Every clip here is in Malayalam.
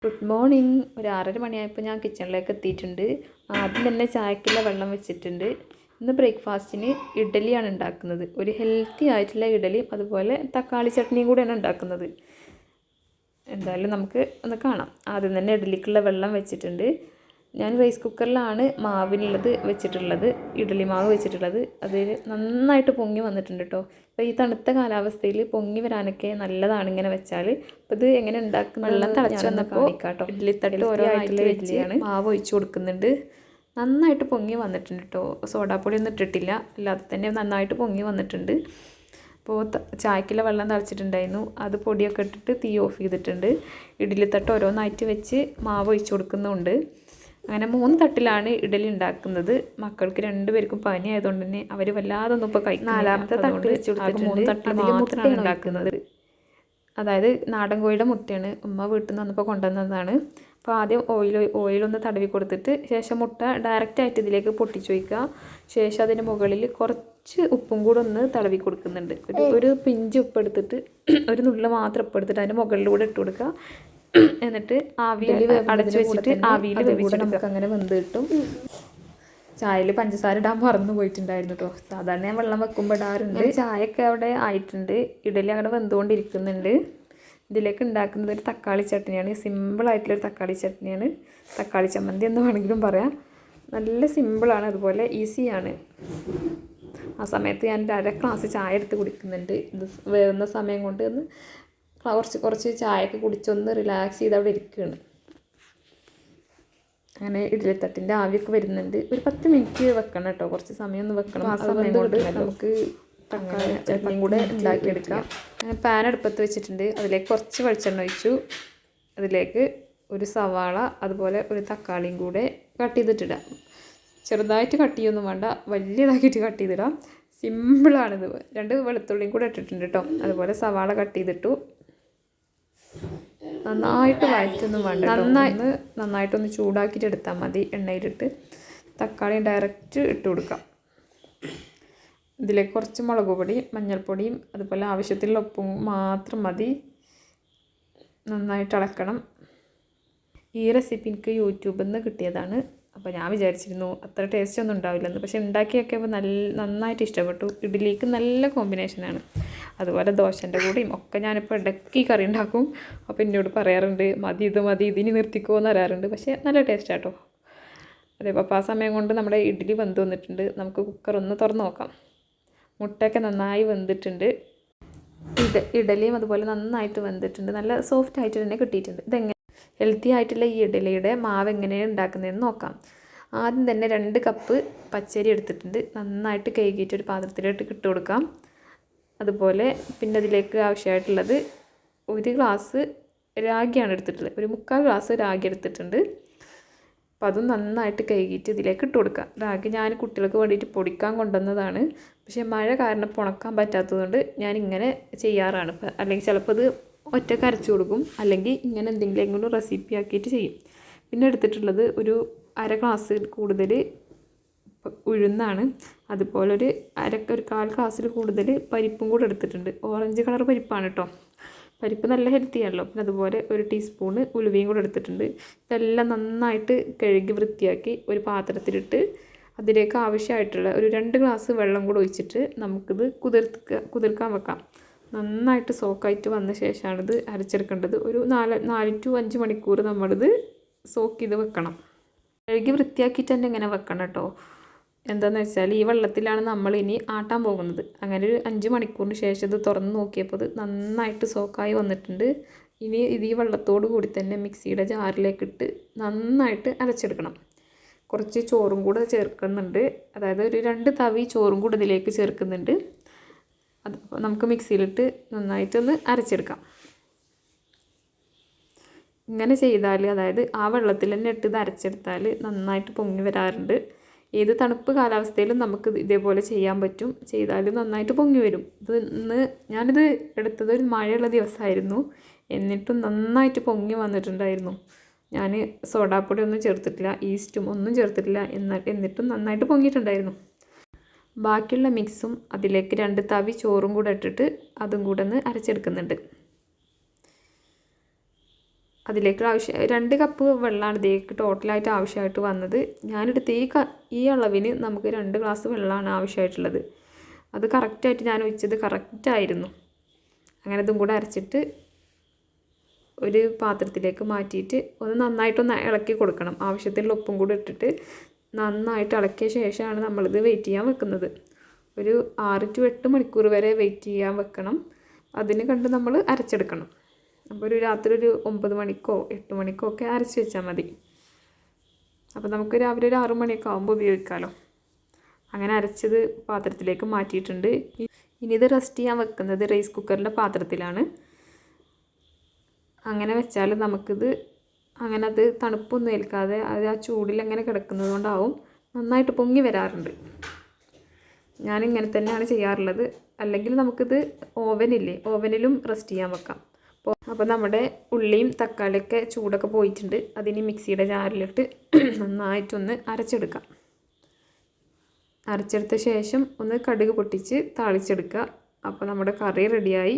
Good morning. ഒരു 6:30 മണിയായപ്പോൾ ഞാൻ കിച്ചണിലേക്ക് എത്തിയിട്ടുണ്ട്. ആദ്യം തന്നെ ചായക്കുള്ള വെള്ളം വെച്ചിട്ടുണ്ട്. ഇന്ന് ബ്രേക്ക്ഫാസ്റ്റിന് ഇഡ്ഡലിയാണ് ഉണ്ടാക്കുന്നത്. ഒരു ഹെൽത്തി ആയിട്ടുള്ള ഇഡ്ഡലിയും അതുപോലെ തക്കാളി ചട്നിയും കൂടെയാണ് ഉണ്ടാക്കുന്നത്. എന്തായാലും നമുക്ക് ഒന്ന് കാണാം. ആദ്യം തന്നെ ഇഡ്ഡലിക്കുള്ള വെള്ളം വെച്ചിട്ടുണ്ട്. ഞാൻ റൈസ് കുക്കറിലാണ് മാവിനുള്ളത് വെച്ചിട്ടുള്ളത്, ഇഡ്ഡലി മാവ് വെച്ചിട്ടുള്ളത്. അതിൽ നന്നായിട്ട് പൊങ്ങി വന്നിട്ടുണ്ട് കേട്ടോ. അപ്പോൾ ഈ തണുത്ത കാലാവസ്ഥയിൽ പൊങ്ങി വരാനൊക്കെ നല്ലതാണ് ഇങ്ങനെ വെച്ചാൽ. അപ്പോൾ ഇത് എങ്ങനെ ഉണ്ടാക്കുന്നത് വെള്ളം തിളച്ച് വന്നപ്പോൾ കേട്ടോ, ഇഡ്ഡലി തട്ടിൽ ഓരോന്നായിട്ടുള്ള ഇഡ്ഡലിയാണ് മാവ് ഒഴിച്ച് കൊടുക്കുന്നുണ്ട്. നന്നായിട്ട് പൊങ്ങി വന്നിട്ടുണ്ട് കേട്ടോ. സോഡാപ്പൊടി ഒന്നും ഇട്ടിട്ടില്ല, അല്ലാതെ തന്നെ നന്നായിട്ട് പൊങ്ങി വന്നിട്ടുണ്ട്. അപ്പോൾ ചായക്കുള്ള വെള്ളം തിളച്ചിട്ടുണ്ടായിരുന്നു, അത് പൊടിയൊക്കെ ഇട്ടിട്ട് തീ ഓഫ് ചെയ്തിട്ടുണ്ട്. ഇഡ്ഡലി തട്ട് ഓരോന്നായിട്ട് വെച്ച് മാവ് ഒഴിച്ച് കൊടുക്കുന്നുണ്ട്. അങ്ങനെ 3 തട്ടിലാണ് ഇഡ്ഡലി ഉണ്ടാക്കുന്നത്. മക്കൾക്ക് 2 പേർക്കും പനി ആയതുകൊണ്ട് തന്നെ അവർ വല്ലാതൊന്നും ഇപ്പോൾ കഴിക്കും. 4ാമത്തെ തട്ട് വെച്ച് കൊടുത്തിട്ട് 3 തട്ടിൽ മാത്രമാണ് ഉണ്ടാക്കുന്നത്. അതായത് നാടൻ കോഴിയുടെ മുട്ടയാണ്, ഉമ്മ വീട്ടിൽ നിന്ന് വന്നപ്പോൾ കൊണ്ടുവന്നതാണ്. അപ്പോൾ ആദ്യം ഓയിലൊന്ന് തടവി കൊടുത്തിട്ട് ശേഷം മുട്ട ഡയറക്റ്റായിട്ട് ഇതിലേക്ക് പൊട്ടിച്ചു വയ്ക്കുക. ശേഷം അതിന് മുകളിൽ കുറച്ച് ഉപ്പും കൂടെ ഒന്ന് തടവി കൊടുക്കുന്നുണ്ട്. ഒരു പിഞ്ച് ഉപ്പ് എടുത്തിട്ട് ഒരു നുള്ളു മാത്രം ഉപ്പ് എടുത്തിട്ട് അതിൻ്റെ മുകളിലൂടെ ഇട്ട് കൊടുക്കുക. എന്നിട്ട് ആവിയിൽ അടച്ചു വെച്ചിട്ട് ആവിയിൽ വേവിച്ചിട്ട് നമുക്ക് അങ്ങനെ വെന്ത് കിട്ടും. ചായയിൽ പഞ്ചസാര ഇടാൻ മറന്നു പോയിട്ടുണ്ടായിരുന്നു കേട്ടോ. സാധാരണ ഞാൻ വെള്ളം വെക്കുമ്പോൾ ഇടാറുണ്ട്. ചായയൊക്കെ അവിടെ ആയിട്ടുണ്ട്, ഇഡലി അങ്ങനെ വെന്തുകൊണ്ടിരിക്കുന്നുണ്ട്. ഇതിലേക്ക് ഉണ്ടാക്കുന്നത് ഒരു തക്കാളി ചട്നിയാണ്. സിമ്പിളായിട്ടുള്ളൊരു തക്കാളി ചട്നിയാണ്, തക്കാളി ചമ്മന്തി എന്ന് വേണമെങ്കിലും പറയാം. നല്ല സിമ്പിളാണ്, അതുപോലെ ഈസിയാണ്. ആ സമയത്ത് ഞാൻ 1/2 ഗ്ലാസ് ചായ എടുത്ത് കുടിക്കുന്നുണ്ട്. ഇത് വേവുന്ന സമയം കൊണ്ട് ഒന്ന് കുറച്ച് ചായയൊക്കെ കുടിച്ചൊന്ന് റിലാക്സ് ചെയ്ത് അവിടെ ഇരിക്കുകയാണ്. അങ്ങനെ ഇഡ്ഡലിത്തട്ടിൻ്റെ ആവിയൊക്കെ വരുന്നുണ്ട്. ഒരു 10 മിനിറ്റ് വെക്കണം കേട്ടോ, കുറച്ച് സമയം ഒന്ന് വെക്കണം. ആ സമയം കൊണ്ട് നമുക്ക് തക്കാളി ചട്നിയും കൂടെ ഉണ്ടാക്കിയെടുക്കാം. അങ്ങനെ പാൻ അടുപ്പത്ത് വെച്ചിട്ടുണ്ട്, അതിലേക്ക് കുറച്ച് വെളിച്ചെണ്ണ ഒഴിച്ചു. അതിലേക്ക് ഒരു സവാള അതുപോലെ ഒരു തക്കാളിയും കൂടെ കട്ട് ചെയ്തിട്ടിടാം. ചെറുതായിട്ട് കട്ട് ചെയ്യൊന്നും വേണ്ട, വലിയതാക്കിയിട്ട് കട്ട് ചെയ്തിടാം. സിമ്പിളാണിത്. 2 വെളുത്തുള്ളിയും കൂടെ ഇട്ടിട്ടുണ്ട് കേട്ടോ. അതുപോലെ സവാള കട്ട് ചെയ്തിട്ടു. നന്നായിട്ട് വഴറ്റൊന്നും വേണ്ട, നന്നായിട്ടൊന്ന് ചൂടാക്കിയിട്ട് എടുത്താൽ മതി. എണ്ണയിലിട്ട് തക്കാളി ഡയറക്റ്റ് ഇട്ട് കൊടുക്കാം. ഇതിലേക്ക് കുറച്ച് മുളക് പൊടി, മഞ്ഞൾപ്പൊടിയും അതുപോലെ ആവശ്യത്തിലുള്ള ഉപ്പും മാത്രം മതി. നന്നായിട്ട് ഇളക്കണം. ഈ റെസിപ്പി എനിക്ക് യൂട്യൂബിൽ നിന്ന് കിട്ടിയതാണ്. അപ്പോൾ ഞാൻ വിചാരിച്ചിരുന്നു അത്ര ടേസ്റ്റ് ഒന്നും ഉണ്ടാവില്ലെന്ന്, പക്ഷേ ഉണ്ടാക്കിയൊക്കെ നന്നായിട്ട് ഇഷ്ടപ്പെട്ടു. ഇഡ്ഡലിക്ക് നല്ല കോമ്പിനേഷനാണ്. അതുപോലെ ദോശൻ്റെ കൂടെയും ഒക്കെ ഞാനിപ്പോൾ ഇടയ്ക്ക് കറി ഉണ്ടാക്കും. അപ്പോൾ എന്നോട് പറയാറുണ്ട് മതി ഇതിനി നിർത്തിക്കോ എന്ന് പറയാറുണ്ട്. പക്ഷേ നല്ല ടേസ്റ്റാണ് കേട്ടോ. അതെ, അപ്പോൾ ആ സമയം കൊണ്ട് നമ്മുടെ ഇഡ്ഡലി വെന്ത് വന്നിട്ടുണ്ട്. നമുക്ക് കുക്കർ ഒന്ന് തുറന്ന് നോക്കാം. മുട്ടയൊക്കെ നന്നായി വെന്തിട്ടുണ്ട്. ഇഡ്ഡലിയും അതുപോലെ നന്നായിട്ട് വെന്തിട്ടുണ്ട്. നല്ല സോഫ്റ്റ് ആയിട്ട് തന്നെ കിട്ടിയിട്ടുണ്ട്. ഇതെങ്ങനെ ഹെൽത്തി ആയിട്ടുള്ള ഈ ഇഡ്ഡലിയുടെ മാവ് എങ്ങനെയാണ് ഉണ്ടാക്കുന്നതെന്ന് നോക്കാം. ആദ്യം തന്നെ 2 കപ്പ് പച്ചരി എടുത്തിട്ടുണ്ട്. നന്നായിട്ട് കഴുകിയിട്ട് ഒരു പാത്രത്തിലോട്ട് ഇട്ട് കൊടുക്കാം. അതുപോലെ പിന്നെ അതിലേക്ക് ആവശ്യമായിട്ടുള്ളത് 1 ഗ്ലാസ് രാഗിയാണ് എടുത്തിട്ടുള്ളത്. ഒരു 3/4 ഗ്ലാസ് രാഗി എടുത്തിട്ടുണ്ട്. അപ്പോൾ അതും നന്നായിട്ട് കഴുകിയിട്ട് ഇതിലേക്ക് ഇട്ട് കൊടുക്കാം. രാഗി ഞാൻ കുട്ടികൾക്ക് വേണ്ടിയിട്ട് പൊടിക്കാൻ കൊണ്ടുവന്നതാണ്. പക്ഷേ മഴ കാരണം ഉണക്കാൻ പറ്റാത്തതുകൊണ്ട് ഞാനിങ്ങനെ ചെയ്യാറാണ്. അല്ലെങ്കിൽ ചിലപ്പോൾ ഇത് ഒറ്റക്ക് അരച്ചു കൊടുക്കും, അല്ലെങ്കിൽ ഇങ്ങനെ എന്തെങ്കിലും റെസിപ്പി ആക്കിയിട്ട് ചെയ്യും. പിന്നെ എടുത്തിട്ടുള്ളത് ഒരു 1/2 ഗ്ലാസ് കൂടുതൽ ഉഴുന്നാണ്. അതുപോലെ ഒരു 1/4 ഗ്ലാസ്സിൽ കൂടുതൽ പരിപ്പും കൂടെ എടുത്തിട്ടുണ്ട്. ഓറഞ്ച് കളർ പരിപ്പാണ് കേട്ടോ. പരിപ്പ് നല്ല ഹെൽത്തിയാണല്ലോ. പിന്നെ അതുപോലെ 1 ടീസ്പൂണ് ഉലുവയും കൂടെ എടുത്തിട്ടുണ്ട്. ഇതെല്ലാം നന്നായിട്ട് കഴുകി വൃത്തിയാക്കി ഒരു പാത്രത്തിലിട്ട് അതിലേക്ക് ആവശ്യമായിട്ടുള്ള ഒരു 2 ഗ്ലാസ് വെള്ളം കൂടെ ഒഴിച്ചിട്ട് നമുക്കിത് കുതിർക്കാൻ വെക്കാം. നന്നായിട്ട് സോക്കായിട്ട് വന്ന ശേഷമാണിത് അരച്ചെടുക്കേണ്ടത്. ഒരു 4 to 5 മണിക്കൂർ നമ്മളിത് സോക്ക് ചെയ്ത് വെക്കണം. കഴുകി വൃത്തിയാക്കിയിട്ട് തന്നെ ഇങ്ങനെ വെക്കണം കേട്ടോ. എന്താണെന്ന് വെച്ചാൽ ഈ വെള്ളത്തിലാണ് നമ്മൾ ഇനി ആട്ടാൻ പോകുന്നത്. അങ്ങനെ ഒരു 5 മണിക്കൂറിന് ശേഷം ഇത് തുറന്ന് നോക്കിയപ്പോൾ ഇത് നന്നായിട്ട് സോക്കായി വന്നിട്ടുണ്ട്. ഇനി ഇത് ഈ വെള്ളത്തോട് കൂടി തന്നെ മിക്സിയുടെ ജാറിലേക്ക് ഇട്ട് നന്നായിട്ട് അരച്ചെടുക്കണം. കുറച്ച് ചോറും കൂടെ ചേർക്കുന്നുണ്ട്, അതായത് ഒരു 2 തവി ചോറും കൂടെ ഇതിലേക്ക് ചേർക്കുന്നുണ്ട്. അത് നമുക്ക് മിക്സിയിലിട്ട് നന്നായിട്ടൊന്ന് അരച്ചെടുക്കാം. ഇങ്ങനെ ചെയ്താൽ, അതായത് ആ വെള്ളത്തിൽ തന്നെ ഇട്ട് ഇത് അരച്ചെടുത്താൽ നന്നായിട്ട് പൊങ്ങി വരാറുണ്ട്. ഏത് തണുപ്പ് കാലാവസ്ഥയിലും നമുക്ക് ഇതേപോലെ ചെയ്യാൻ പറ്റും. ചെയ്താൽ നന്നായിട്ട് പൊങ്ങി വരും. ഞാനിത് എടുത്തത് ഒരു മഴയുള്ള ദിവസമായിരുന്നു, എന്നിട്ടും നന്നായിട്ട് പൊങ്ങി വന്നിട്ടുണ്ടായിരുന്നു. ഞാൻ സോഡാപ്പൊടി ഒന്നും ചേർത്തിട്ടില്ല, ഈസ്റ്റും ഒന്നും ചേർത്തിട്ടില്ല, എന്നിട്ടും നന്നായിട്ട് പൊങ്ങിയിട്ടുണ്ടായിരുന്നു. ബാക്കിയുള്ള മിക്സും അതിലേക്ക് 2 തവി ചോറും കൂടെ ഇട്ടിട്ട് അതും കൂടെ ഒന്ന് അരച്ചെടുക്കുന്നുണ്ട്. അതിലേക്ക് 2 കപ്പ് വെള്ളമാണ് ഇതിലേക്ക് ടോട്ടലായിട്ട് ആവശ്യമായിട്ട് വന്നത്. ഞാനെടുത്ത ഈ അളവിന് നമുക്ക് 2 ഗ്ലാസ് വെള്ളമാണ് ആവശ്യമായിട്ടുള്ളത്. അത് കറക്റ്റായിട്ട് ഞാൻ ഒഴിച്ചത് കറക്റ്റായിരുന്നു. അങ്ങനെ ഇതും കൂടെ അരച്ചിട്ട് ഒരു പാത്രത്തിലേക്ക് മാറ്റിയിട്ട് ഒന്ന് നന്നായിട്ടൊന്ന് ഇളക്കി കൊടുക്കണം. ആവശ്യത്തിനുള്ള ഉപ്പും കൂടി ഇട്ടിട്ട് നന്നായിട്ട് ഇളക്കിയ ശേഷമാണ് നമ്മളിത് വെയിറ്റ് ചെയ്യാൻ വെക്കുന്നത്. ഒരു 6 to 8 മണിക്കൂർ വരെ വെയിറ്റ് ചെയ്യാൻ വെക്കണം. അതിന് കണ്ട് നമ്മൾ അരച്ചെടുക്കണം. അപ്പോൾ രാത്രി ഒരു 9 മണിക്കോ 8 മണിക്കോ ഒക്കെ അരച്ച് വെച്ചാൽ മതി. അപ്പോൾ നമുക്ക് രാവിലെ ഒരു 6 മണിയൊക്കെ ആകുമ്പോൾ ഉപയോഗിക്കാമല്ലോ. അങ്ങനെ അരച്ചത് പാത്രത്തിലേക്ക് മാറ്റിയിട്ടുണ്ട്. ഇനി ഇത് റെസ്റ്റ് ചെയ്യാൻ വെക്കുന്നത് റൈസ് കുക്കറിൻ്റെ പാത്രത്തിലാണ്. അങ്ങനെ വെച്ചാൽ നമുക്കിത് അങ്ങനെ അത് തണുപ്പൊന്നും ഏൽക്കാതെ അത് ആ ചൂടിൽ അങ്ങനെ കിടക്കുന്നത് കൊണ്ടാവും നന്നായിട്ട് പൊങ്ങി വരാറുണ്ട്. ഞാനിങ്ങനെ തന്നെയാണ് ചെയ്യാറുള്ളത്. അല്ലെങ്കിൽ നമുക്കിത് ഓവനിലും റെസ്റ്റ് ചെയ്യാൻ വെക്കാം. അപ്പോൾ നമ്മുടെ ഉള്ളിയും തക്കാളിയൊക്കെ ചൂടൊക്കെ പോയിട്ടുണ്ട്. അതിന് മിക്സിയുടെ ജാറിലിട്ട് നന്നായിട്ടൊന്ന് അരച്ചെടുക്കാം. അരച്ചെടുത്ത ശേഷം ഒന്ന് കടുക് പൊട്ടിച്ച് താളിച്ചെടുക്കുക. അപ്പോൾ നമ്മുടെ കറി റെഡിയായി.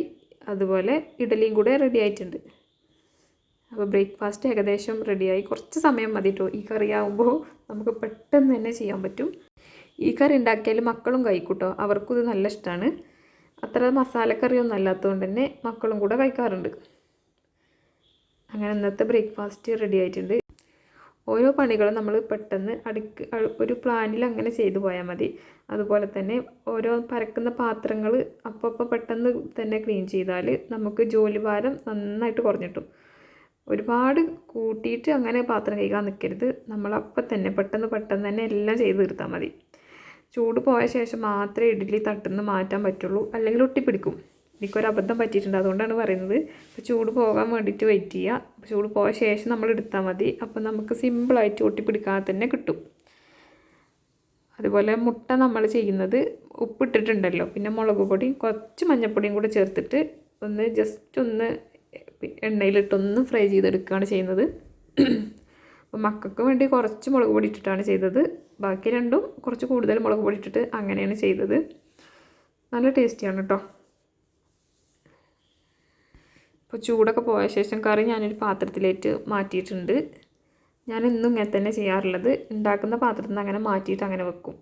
അതുപോലെ ഇഡലിയും കൂടെ റെഡി ആയിട്ടുണ്ട്. അപ്പോൾ ബ്രേക്ക്ഫാസ്റ്റ് ഏകദേശം റെഡിയായി. കുറച്ച് സമയം മതി കേട്ടോ. ഈ കറി ആകുമ്പോൾ നമുക്ക് പെട്ടെന്ന് തന്നെ ചെയ്യാൻ പറ്റും. ഈ കറി ഉണ്ടാക്കിയാൽ മക്കളും കഴിക്കൂട്ടോ. അവർക്കും ഇത് നല്ല ഇഷ്ടമാണ്. അത്ര മസാലക്കറിയൊന്നും അല്ലാത്തതുകൊണ്ട് തന്നെ മക്കളും കൂടെ കഴിക്കാറുണ്ട്. അങ്ങനെ ഇന്നത്തെ ബ്രേക്ക്ഫാസ്റ്റ് റെഡി ആയിട്ടുണ്ട്. ഓരോ പണികളും നമ്മൾ പെട്ടെന്ന് ഒരു പ്ലാനിൽ അങ്ങനെ ചെയ്തു പോയാൽ മതി. അതുപോലെ തന്നെ ഓരോ പരക്കുന്ന പാത്രങ്ങൾ അപ്പോൾ പെട്ടെന്ന് തന്നെ ക്ലീൻ ചെയ്താൽ നമുക്ക് ജോലിഭാരം നന്നായിട്ട് കുറഞ്ഞിട്ടും. ഒരുപാട് കൂട്ടിയിട്ട് അങ്ങനെ പാത്രം കഴുകാൻ നിൽക്കരുത്. നമ്മളപ്പം തന്നെ പെട്ടെന്ന് തന്നെ എല്ലാം ചെയ്ത് തീർത്താൽ മതി. ചൂട് പോയ ശേഷം മാത്രമേ ഇഡ്ഡലി തട്ടുന്ന് മാറ്റാൻ പറ്റുള്ളൂ. അല്ലെങ്കിൽ ഒട്ടിപ്പിടിക്കും. എനിക്കൊരു അബദ്ധം പറ്റിയിട്ടുണ്ട്. അതുകൊണ്ടാണ് പറയുന്നത്. അപ്പോൾ ചൂട് പോകാൻ വേണ്ടിയിട്ട് വെയിറ്റ് ചെയ്യുക. അപ്പോൾ ചൂട് പോയ ശേഷം നമ്മൾ എടുത്താൽ മതി. അപ്പോൾ നമുക്ക് സിമ്പിളായിട്ട് ഒട്ടിപ്പിടിക്കാതെ തന്നെ കിട്ടും. അതുപോലെ മുട്ട നമ്മൾ ചെയ്യുന്നത് ഉപ്പിട്ടിട്ടുണ്ടല്ലോ, പിന്നെ മുളക് പൊടിയും കുറച്ച് മഞ്ഞൾപ്പൊടിയും കൂടെ ചേർത്തിട്ട് ജസ്റ്റ് ഒന്ന് എണ്ണയിലിട്ടൊന്ന് ഫ്രൈ ചെയ്തെടുക്കുകയാണ് ചെയ്യുന്നത്. അപ്പോൾ മക്കൾക്ക് വേണ്ടി കുറച്ച് മുളക് പൊടി ഇട്ടിട്ടാണ് ചെയ്തത്. ബാക്കി രണ്ടും കുറച്ച് കൂടുതൽ മുളക് പൊടി ഇട്ടിട്ട് അങ്ങനെയാണ് ചെയ്തത്. നല്ല ടേസ്റ്റിയാണ് കേട്ടോ. ഇപ്പോൾ ചൂടൊക്കെ പോയ ശേഷം കറി ഞാനൊരു പാത്രത്തിലേക്ക് മാറ്റിയിട്ടുണ്ട്. ഞാനെന്നും ഇങ്ങനെ തന്നെ ചെയ്യാറുള്ളത്. ഉണ്ടാക്കുന്ന പാത്രത്തിൽ നിന്ന് അങ്ങനെ മാറ്റിയിട്ട് അങ്ങനെ വെക്കും.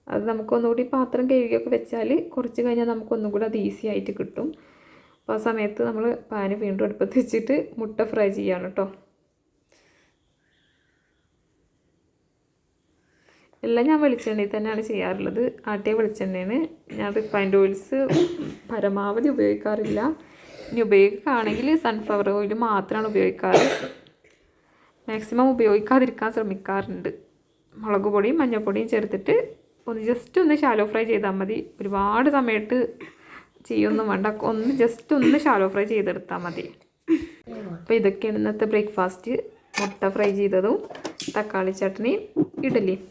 അത് നമുക്കൊന്നുകൂടി പാത്രം കഴുകിയൊക്കെ വെച്ചാൽ കുറച്ച് കഴിഞ്ഞാൽ നമുക്കൊന്നും കൂടി അത് ഈസി ആയിട്ട് കിട്ടും. അപ്പോൾ ആ സമയത്ത് നമ്മൾ പാന് വീണ്ടും അടുപ്പത്ത് വെച്ചിട്ട് മുട്ട ഫ്രൈ ചെയ്യാണ് കേട്ടോ. എല്ലാം ഞാൻ വെളിച്ചെണ്ണയിൽ തന്നെയാണ് ചെയ്യാറുള്ളത്. ആട്ടിയ വെളിച്ചെണ്ണയാണ്. ഞാൻ റിഫൈൻഡ് ഓയിൽസ് പരമാവധി ഉപയോഗിക്കാറില്ല. ഇനി ഉപയോഗിക്കുകയാണെങ്കിൽ സൺഫ്ലവർ ഓയിൽ മാത്രമാണ് ഉപയോഗിക്കാറ്. മാക്സിമം ഉപയോഗിക്കാതിരിക്കാൻ ശ്രമിക്കാറുണ്ട്. മുളക് പൊടിയും മഞ്ഞൾപ്പൊടിയും ചേർത്തിട്ട് ജസ്റ്റ് ഒന്ന് ഷാലോ ഫ്രൈ ചെയ്താൽ മതി. ഒരുപാട് സമയത്ത് ചെയ്യൊന്നും വേണ്ട. ജസ്റ്റ് ഒന്ന് ഷാലോ ഫ്രൈ ചെയ്തെടുത്താൽ മതി. അപ്പോൾ ഇതൊക്കെയാണ് ഇന്നത്തെ ബ്രേക്ക്ഫാസ്റ്റ്. മുട്ട ഫ്രൈ ചെയ്തതും തക്കാളി ചട്നിയും ഇഡലിയും.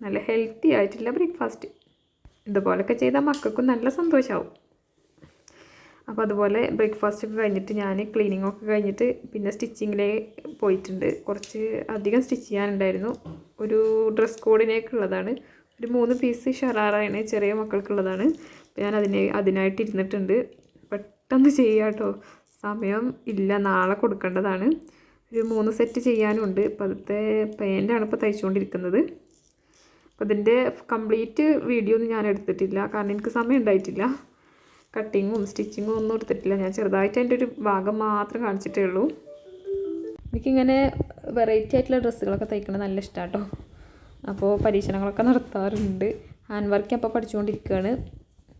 നല്ല ഹെൽത്തി ആയിട്ടുള്ള ബ്രേക്ക്ഫാസ്റ്റ്. ഇതുപോലൊക്കെ ചെയ്താൽ മക്കൾക്കും നല്ല സന്തോഷമാവും. അപ്പോൾ അതുപോലെ ബ്രേക്ക്ഫാസ്റ്റ് ഒക്കെ കഴിഞ്ഞിട്ട് ഞാൻ ക്ലീനിങ്ങൊക്കെ കഴിഞ്ഞിട്ട് പിന്നെ സ്റ്റിച്ചിങ്ങിലേക്ക് പോയിട്ടുണ്ട്. കുറച്ച് അധികം സ്റ്റിച്ച് ചെയ്യാനുണ്ടായിരുന്നു. ഒരു ഡ്രസ് കോഡിനേക്കുള്ളതാണ്. ഒരു 3 പീസ് ഷറാറാണ്, ചെറിയ മക്കൾക്കുള്ളതാണ്. അപ്പോൾ ഞാൻ അതിനായിട്ട് ഇരുന്നിട്ടുണ്ട്. പെട്ടെന്ന് ചെയ്യാം കേട്ടോ. സമയം ഇല്ല, നാളെ കൊടുക്കേണ്ടതാണ്. ഒരു 3 സെറ്റ് ചെയ്യാനുണ്ട്. അപ്പോൾ അതിൻ്റെ പാൻ്റാണ് ഇപ്പോൾ തയ്ച്ചുകൊണ്ടിരിക്കുന്നത്. അപ്പോൾ ഇതിൻ്റെ കംപ്ലീറ്റ് വീഡിയോ ഒന്നും ഞാൻ എടുത്തിട്ടില്ല. കാരണം എനിക്ക് സമയം ഉണ്ടായിട്ടില്ല. കട്ടിങ്ങും സ്റ്റിച്ചിങ്ങും ഒന്നും എടുത്തിട്ടില്ല. ഞാൻ ചെറുതായിട്ട് അതിൻ്റെ ഒരു ഭാഗം മാത്രം കാണിച്ചിട്ടേ ഉള്ളൂ. എനിക്കിങ്ങനെ വെറൈറ്റി ആയിട്ടുള്ള ഡ്രസ്സുകളൊക്കെ തയ്ക്കണത് നല്ല ഇഷ്ടമാണ് കേട്ടോ. അപ്പോൾ പരീക്ഷണങ്ങളൊക്കെ നടത്താറുണ്ട്. ഹാൻഡ് വർക്ക് അപ്പോൾ പഠിച്ചുകൊണ്ടിരിക്കുകയാണ്.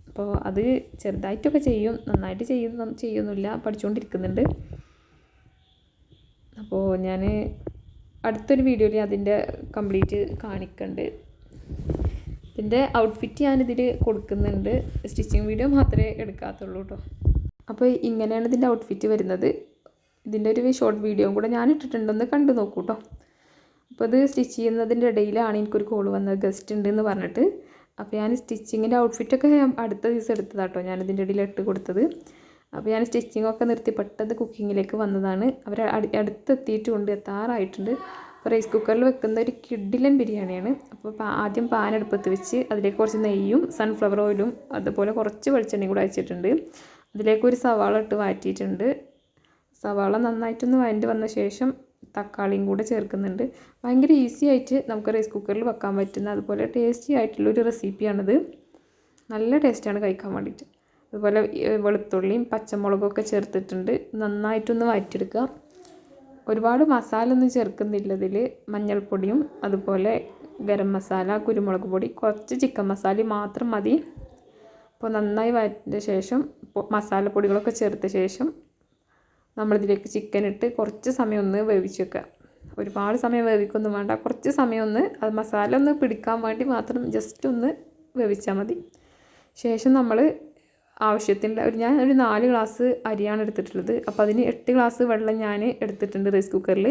അപ്പോൾ അത് ചെറുതായിട്ടൊക്കെ ചെയ്യും. നന്നായിട്ട് ചെയ്യുന്നില്ല, പഠിച്ചുകൊണ്ടിരിക്കുന്നുണ്ട്. അപ്പോൾ ഞാൻ അടുത്തൊരു വീഡിയോയിൽ അതിൻ്റെ കംപ്ലീറ്റ് കാണിക്കുന്നുണ്ട്. ഇതിൻ്റെ ഔട്ട്ഫിറ്റ് ഞാനിതിൽ കൊടുക്കുന്നുണ്ട്. സ്റ്റിച്ചിങ് വീഡിയോ മാത്രമേ എടുക്കാത്തുള്ളൂ കേട്ടോ. അപ്പോൾ ഇങ്ങനെയാണ് ഇതിൻ്റെ ഔട്ട്ഫിറ്റ് വരുന്നത്. ഇതിൻ്റെ ഒരു ഷോർട്ട് വീഡിയോയും കൂടെ ഞാൻ ഇട്ടിട്ടുണ്ടെന്ന് കണ്ടു നോക്കൂ കേട്ടോ. അപ്പോൾ ഇത് സ്റ്റിച്ച് ചെയ്യുന്നതിൻ്റെ ഇടയിലാണ് എനിക്കൊരു കോൾ വന്നത്, ഗസ്റ്റ് ഉണ്ടെന്ന് പറഞ്ഞിട്ട്. അപ്പോൾ ഞാൻ സ്റ്റിച്ചിങ്ങിൻ്റെ ഔട്ട്ഫിറ്റൊക്കെ ഞാൻ അടുത്ത ദിവസം എടുത്തതാട്ടോ, ഞാനിതിൻ്റെ ഇടയിൽ ഇട്ട് കൊടുത്തത്. അപ്പോൾ ഞാൻ സ്റ്റിച്ചിങ്ങൊക്കെ നിർത്തി പെട്ടെന്ന് കുക്കിങ്ങിലേക്ക് വന്നതാണ്. അവർ അടുത്തെത്തിയിട്ടുണ്ട്, എത്താറായിട്ടുണ്ട്. അപ്പോൾ റൈസ് കുക്കറിൽ വെക്കുന്ന ഒരു കിഡിലൻ ബിരിയാണിയാണ്. അപ്പോൾ ആദ്യം പാൻ അടുപ്പത്ത് വെച്ച് അതിലേക്ക് കുറച്ച് നെയ്യും സൺഫ്ലവർ ഓയിലും അതുപോലെ കുറച്ച് വെളിച്ചെണ്ണയും കൂടെ അയച്ചിട്ടുണ്ട്. അതിലേക്ക് ഒരു സവാള ഇട്ട് വാറ്റിയിട്ടുണ്ട്. സവാള നന്നായിട്ടൊന്ന് വഴണ്ട് വന്ന ശേഷം തക്കാളിയും കൂടെ ചേർക്കുന്നുണ്ട്. ഭയങ്കര ഈസി ആയിട്ട് നമുക്ക് റൈസ് കുക്കറിൽ വെക്കാൻ പറ്റുന്ന അതുപോലെ ടേസ്റ്റി ആയിട്ടുള്ളൊരു റെസിപ്പിയാണിത്. നല്ല ടേസ്റ്റാണ് കഴിക്കാൻ വേണ്ടിയിട്ട്. അതുപോലെ വെളുത്തുള്ളിയും പച്ചമുളകൊക്കെ ചേർത്തിട്ടുണ്ട്. നന്നായിട്ടൊന്ന് വഴറ്റിയെടുക്കുക. ഒരുപാട് മസാല ഒന്നും ചേർക്കുന്നില്ല ഇതിൽ. മഞ്ഞൾപ്പൊടിയും അതുപോലെ ഗരം മസാല, കുരുമുളക് പൊടി, കുറച്ച് ചിക്കൻ മസാല മാത്രം മതി. അപ്പോൾ നന്നായി വഴറ്റിയ ശേഷം മസാലപ്പൊടികളൊക്കെ ചേർത്ത ശേഷം നമ്മളിതിലേക്ക് ചിക്കൻ ഇട്ട് കുറച്ച് സമയം ഒന്ന് വേവിച്ച് വെക്കുക. ഒരുപാട് സമയം വേവിക്കൊന്നും വേണ്ട, കുറച്ച് സമയം ഒന്ന് അത് മസാല ഒന്ന് പിടിക്കാൻ വേണ്ടി മാത്രം ജസ്റ്റ് ഒന്ന് വേവിച്ചാൽ മതി. ശേഷം നമ്മൾ ആവശ്യത്തിൻ്റെ ഞാൻ ഒരു 4 ഗ്ലാസ് അരിയാണ് എടുത്തിട്ടുള്ളത്. അപ്പോൾ അതിന് 8 ഗ്ലാസ് വെള്ളം ഞാൻ എടുത്തിട്ടുണ്ട് റൈസ് കുക്കറിൽ.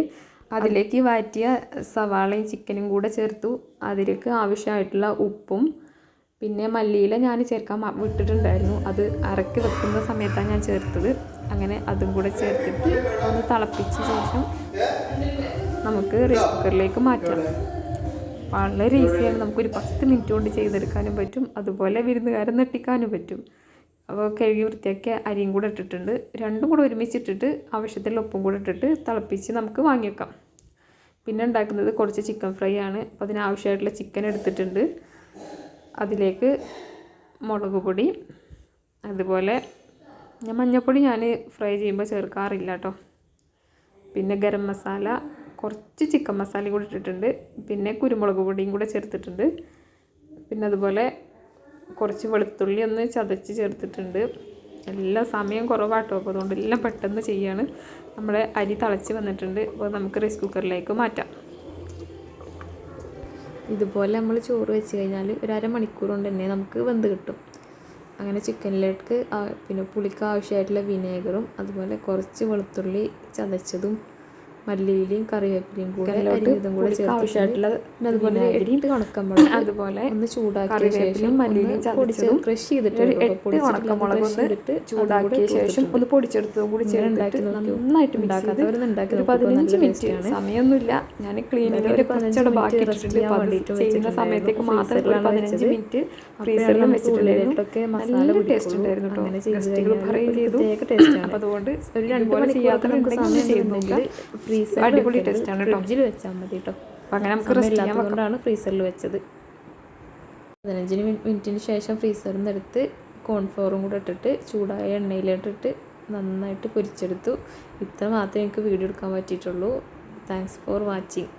അതിലേക്ക് വഴറ്റിയ സവാളയും ചിക്കനും കൂടെ ചേർത്തു. അതിലേക്ക് ആവശ്യമായിട്ടുള്ള ഉപ്പും പിന്നെ മല്ലിയില ഞാൻ ചേർക്കാൻ വിട്ടിട്ടുണ്ടായിരുന്നു. അത് അരക്കി വെക്കുന്ന സമയത്താണ് ഞാൻ ചേർത്തത്. അങ്ങനെ അതും കൂടെ ചേർത്തിട്ട് ഒന്ന് തിളപ്പിച്ച ശേഷം നമുക്ക് റൈസ് കുക്കറിലേക്ക് മാറ്റാം. വളരെ ഈസിയാണ്. നമുക്കൊരു 10 മിനിറ്റ് കൊണ്ട് ചെയ്തെടുക്കാനും പറ്റും. അതുപോലെ വിരുന്നുകാരെ നെട്ടിക്കാനും പറ്റും. അപ്പോൾ കഴുകി വൃത്തിയാക്കിയ അരിയും കൂടെ ഇട്ടിട്ടുണ്ട്. രണ്ടും കൂടെ ഒരുമിച്ചിട്ടിട്ട് ആവശ്യത്തിലുള്ള ഉപ്പും കൂടെ ഇട്ടിട്ട് തിളപ്പിച്ച് നമുക്ക് വാങ്ങി വെക്കാം. പിന്നെ ഉണ്ടാക്കുന്നത് കുറച്ച് ചിക്കൻ ഫ്രൈ ആണ്. അപ്പോൾ അതിനാവശ്യമായിട്ടുള്ള ചിക്കൻ എടുത്തിട്ടുണ്ട്. അതിലേക്ക് മുളക് പൊടി, അതുപോലെ മഞ്ഞൾപ്പൊടി ഞാൻ ഫ്രൈ ചെയ്യുമ്പോൾ ചേർക്കാറില്ല കേട്ടോ. പിന്നെ ഗരം മസാല, കുറച്ച് ചിക്കൻ മസാലയും കൂടി ഇട്ടിട്ടുണ്ട്. പിന്നെ കുരുമുളക് പൊടിയും കൂടെ ചേർത്തിട്ടുണ്ട്. പിന്നെ അതുപോലെ കുറച്ച് വെളുത്തുള്ളി ഒന്ന് ചതച്ച് ചേർത്തിട്ടുണ്ട്. എല്ലാം സമയം കുറവാട്ടോ, അപ്പോൾ അതുകൊണ്ട് എല്ലാം പെട്ടെന്ന് ചെയ്യാണ്. നമ്മുടെ അരി തിളച്ച് വന്നിട്ടുണ്ട്. അപ്പോൾ നമുക്ക് റൈസ് കുക്കറിലേക്ക് മാറ്റാം. ഇതുപോലെ നമ്മൾ ചോറ് വെച്ച് കഴിഞ്ഞാൽ ഒരു അരമണിക്കൂർ കൊണ്ട് തന്നെ നമുക്ക് വെന്ത് കിട്ടും. അങ്ങനെ ചിക്കനിലേക്ക് പിന്നെ പുളിക്ക് ആവശ്യമായിട്ടുള്ള വിനേഗറും അതുപോലെ കുറച്ച് വെളുത്തുള്ളി ചതച്ചതും മല്ലിയിലയും കറിവേപ്പിലയും കൂടെ ഇതും കൂടെ ആവശ്യമായിട്ടുള്ള അതുപോലെ ഉണക്കമുളക് അതുപോലെ ഒന്ന് ചൂടാക്കിയ ശേഷം മല്ലിയിലും ചതച്ചതും ക്രഷ് ചെയ്തിട്ട് 8 ഉണക്കമുളക് ഒന്ന് ചൂടാക്കിയ ശേഷം ഒന്ന് പൊടിച്ചെടുത്തതും കൂടി ചേർത്തിട്ട് നന്നായിട്ട് ഉണ്ടാക്കാത്തവരുണ്ടാക്കി ഒരു 15 മിനിറ്റ് സമയമൊന്നുമില്ല. ഞാൻ ക്ലീനിങ്ങിൽ കുറച്ചുകൂടെ ബാക്കി ഇട്ടിട്ടുണ്ട്. ചെയ്യുന്ന സമയത്തേക്ക് മാത്രം 15 മിനിറ്റ് ഫ്രീസറിലും വെച്ചിട്ടുണ്ടായിരുന്നു. നല്ല ടേസ്റ്റ് ഉണ്ടായിരുന്നു കേട്ടോ. ഗസ്റ്റുകൾ പറയുകയും ചെയ്തു. അപ്പോൾ അതുകൊണ്ട് ഒരു 2 മണി ചെയ്യാത്ത ചെയ്ത് നോക്കുക. അടിപൊളി ടേസ്റ്റ് ആണ്. ഫ്രിഡ്ജിൽ വെച്ചാൽ മതി കേട്ടോ. അപ്പം അങ്ങനെ നമുക്ക് ഇല്ലാത്തതുകൊണ്ടാണ് ഫ്രീസറിൽ വെച്ചത്. 15 മിനിറ്റിന് ശേഷം ഫ്രീസറിൽ നിന്ന് എടുത്ത് കോൺഫ്ലോറും കൂടെ ഇട്ടിട്ട് ചൂടായ എണ്ണയിലിട്ടിട്ട് നന്നായിട്ട് പൊരിച്ചെടുത്തു. ഇത്ര മാത്രമേ എനിക്ക് വീഡിയോ എടുക്കാൻ പറ്റിയിട്ടുള്ളൂ. Thanks for watching.